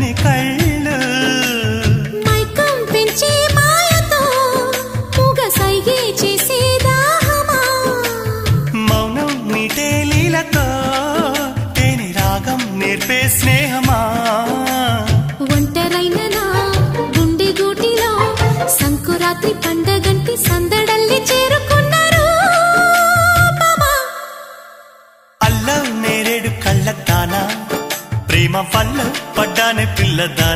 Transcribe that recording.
చల్లని కళ్ళు మైకం పెంచే మాయతో మూగ సైగే చేసే దాహమా మౌనం మీటే లీలతో తేని రాగం నేర్పే స్నేహమా ఒంటరైన నా గుండె గూటిలో సంకురాత్రి పండగంటి సందడల్లి చేరుకున్నారు అల్లం నేరేడు కళ్ళ దానా ప్రేమ పళ్ళు పడ్డానే పిల్లదా